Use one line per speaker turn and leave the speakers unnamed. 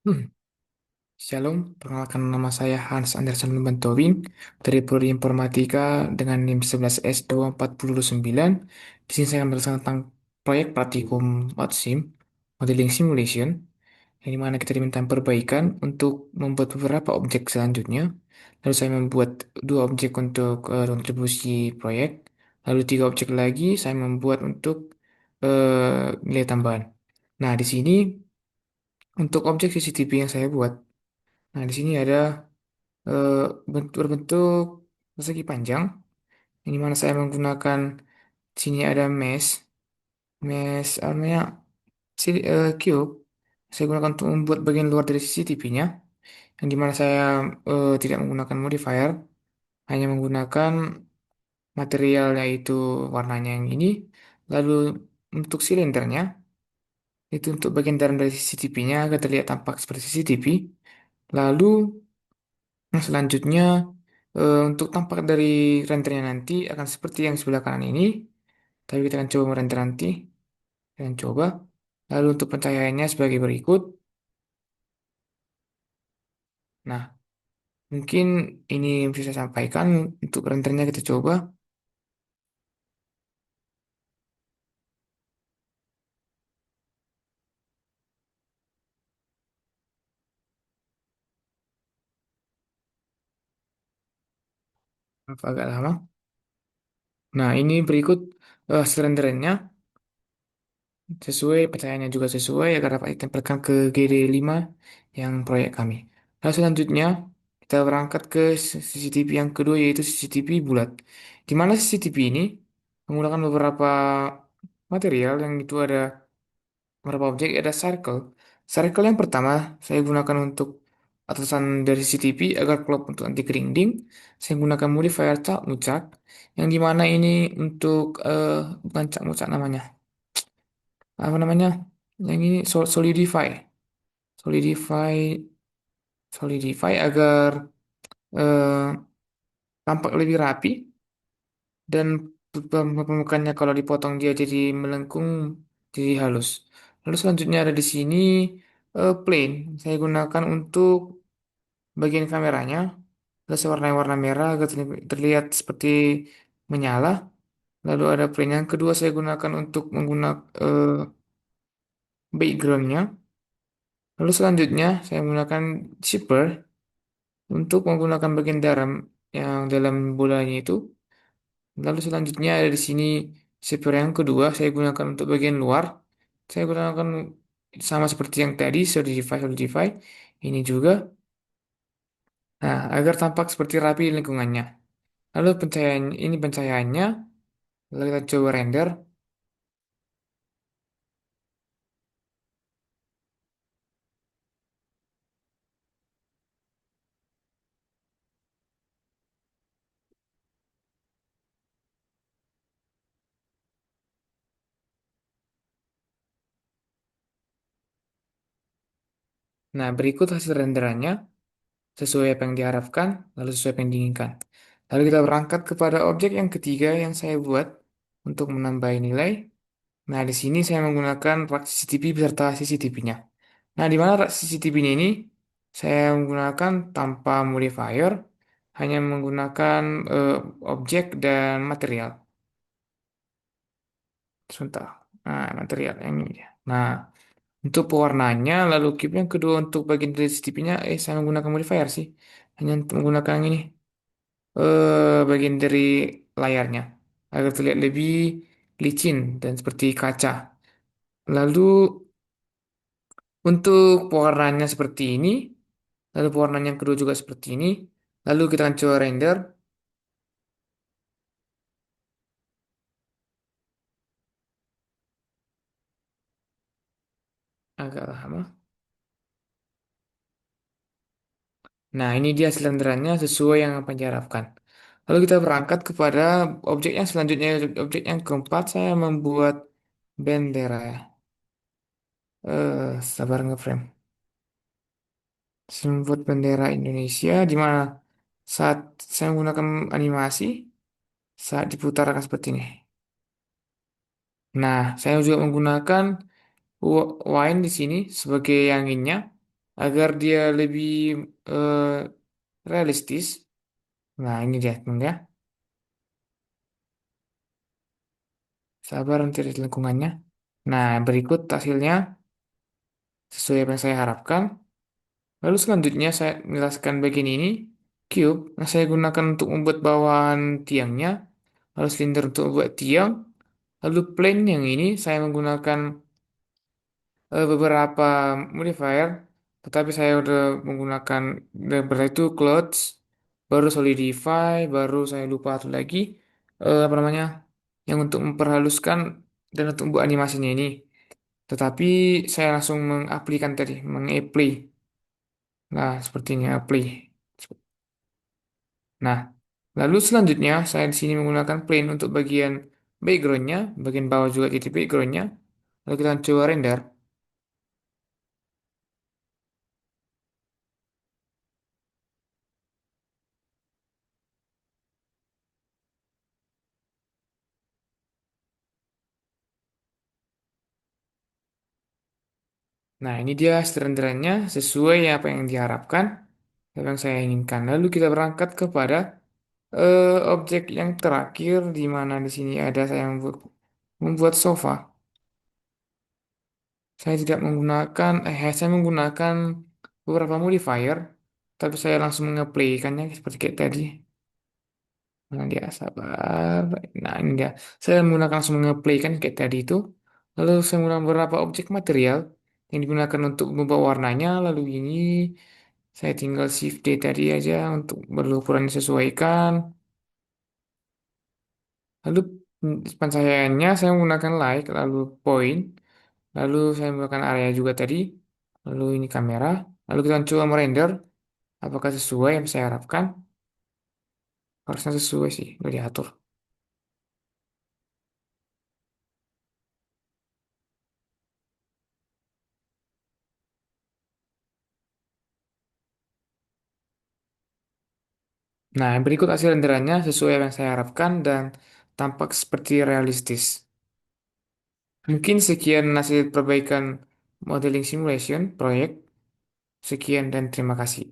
Hmm, Shalom, perkenalkan nama saya Hans Anderson Lumbantowing dari Prodi Informatika dengan NIM 11S2409. Di sini saya akan berbicara tentang proyek praktikum ModSim, Modeling Simulation, yang dimana kita diminta perbaikan untuk membuat beberapa objek selanjutnya. Lalu saya membuat dua objek untuk kontribusi proyek, lalu tiga objek lagi saya membuat untuk nilai tambahan. Nah, di sini untuk objek CCTV yang saya buat. Nah, di sini ada eh, berbentuk persegi panjang, yang dimana saya menggunakan di sini ada mesh apa namanya cube. Saya gunakan untuk membuat bagian luar dari CCTV-nya, yang dimana saya tidak menggunakan modifier, hanya menggunakan material yaitu warnanya yang ini. Lalu untuk silindernya, itu untuk bagian dalam dari CCTV-nya agar terlihat tampak seperti CCTV. Lalu nah, selanjutnya, untuk tampak dari rendernya nanti akan seperti yang sebelah kanan ini. Tapi kita akan coba merender nanti. Kita akan coba. Lalu untuk pencahayaannya sebagai berikut. Nah, mungkin ini yang bisa saya sampaikan. Untuk rendernya kita coba. Maaf, agak lama. Nah, ini berikut hasil renderannya. Sesuai, pencahayaannya juga sesuai agar dapat ditempelkan ke GD5 yang proyek kami. Lalu selanjutnya, kita berangkat ke CCTV yang kedua yaitu CCTV bulat. Di mana CCTV ini menggunakan beberapa material yang itu ada beberapa objek, ada circle. Circle yang pertama saya gunakan untuk atasan dari CCTV agar klop untuk anti grinding. Saya gunakan modifier cat mucak yang dimana ini untuk bukan cat mucak namanya. Apa namanya? Yang ini solidify. Solidify, solidify agar eh, tampak lebih rapi dan permukaannya kalau dipotong dia jadi melengkung, jadi halus. Lalu selanjutnya ada di sini plane. Saya gunakan untuk bagian kameranya. Terus warna-warna merah agar terlihat seperti menyala. Lalu ada plane yang kedua saya gunakan untuk menggunakan backgroundnya. Lalu selanjutnya saya menggunakan shipper untuk menggunakan bagian dalam yang dalam bolanya itu. Lalu selanjutnya ada di sini shaper yang kedua saya gunakan untuk bagian luar. Saya gunakan sama seperti yang tadi solidify solidify. Ini juga. Nah, agar tampak seperti rapi di lingkungannya. Lalu pencahayaan ini pencahayaannya. Lalu kita coba render. Nah, berikut hasil renderannya sesuai apa yang diharapkan, lalu sesuai apa yang diinginkan. Lalu kita berangkat kepada objek yang ketiga yang saya buat untuk menambah nilai. Nah, di sini saya menggunakan rak CCTV beserta CCTV-nya. Nah, di mana rak CCTV-nya ini saya menggunakan tanpa modifier, hanya menggunakan eh, objek dan material. Sebentar. Nah, material yang ini dia. Nah, untuk pewarnanya, lalu keep yang kedua untuk bagian dari CCTV-nya, saya menggunakan modifier sih. Hanya untuk menggunakan yang ini, bagian dari layarnya, agar terlihat lebih licin dan seperti kaca. Lalu untuk pewarnanya seperti ini, lalu pewarnaan yang kedua juga seperti ini. Lalu kita akan coba render agak lama. Nah, ini dia hasil renderannya sesuai yang apa yang diharapkan. Lalu kita berangkat kepada objek yang selanjutnya, objek yang keempat, saya membuat bendera. Sabar ngeframe. Saya membuat bendera Indonesia di mana saat saya menggunakan animasi, saat diputar akan seperti ini. Nah, saya juga menggunakan wine di sini sebagai anginnya agar dia lebih eh, realistis. Nah, ini dia, teman ya. Sabar nanti di lingkungannya. Nah, berikut hasilnya sesuai apa yang saya harapkan. Lalu selanjutnya saya menjelaskan bagian ini. Cube yang saya gunakan untuk membuat bawahan tiangnya. Lalu silinder untuk membuat tiang. Lalu plane yang ini saya menggunakan beberapa modifier. Tetapi saya udah menggunakan beberapa itu clouds. Baru solidify. Baru saya lupa satu lagi. Apa namanya? Yang untuk memperhaluskan dan untuk membuat animasinya ini. Tetapi saya langsung mengaplikan tadi, mengapply. Nah, seperti ini apply. Nah, lalu selanjutnya saya di sini menggunakan plane untuk bagian backgroundnya, bagian bawah juga jadi backgroundnya. Lalu kita coba render. Nah, ini dia renderannya sesuai apa yang diharapkan, apa yang saya inginkan. Lalu kita berangkat kepada objek yang terakhir, di mana di sini ada saya membuat sofa. Saya tidak menggunakan, saya menggunakan beberapa modifier, tapi saya langsung mengaplikasikannya seperti kayak tadi. Nah, dia sabar. Nah, ini dia. Saya menggunakan langsung mengaplikasikan kayak tadi itu. Lalu saya menggunakan beberapa objek material yang digunakan untuk mengubah warnanya. Lalu ini saya tinggal shift D tadi aja untuk berukuran disesuaikan. Lalu pencahayanya saya menggunakan light, lalu point. Lalu saya menggunakan area juga tadi. Lalu ini kamera. Lalu kita coba merender. Apakah sesuai yang saya harapkan? Harusnya sesuai sih. Udah diatur. Nah, berikut hasil renderannya sesuai yang saya harapkan dan tampak seperti realistis. Mungkin sekian hasil perbaikan modeling simulation proyek. Sekian dan terima kasih.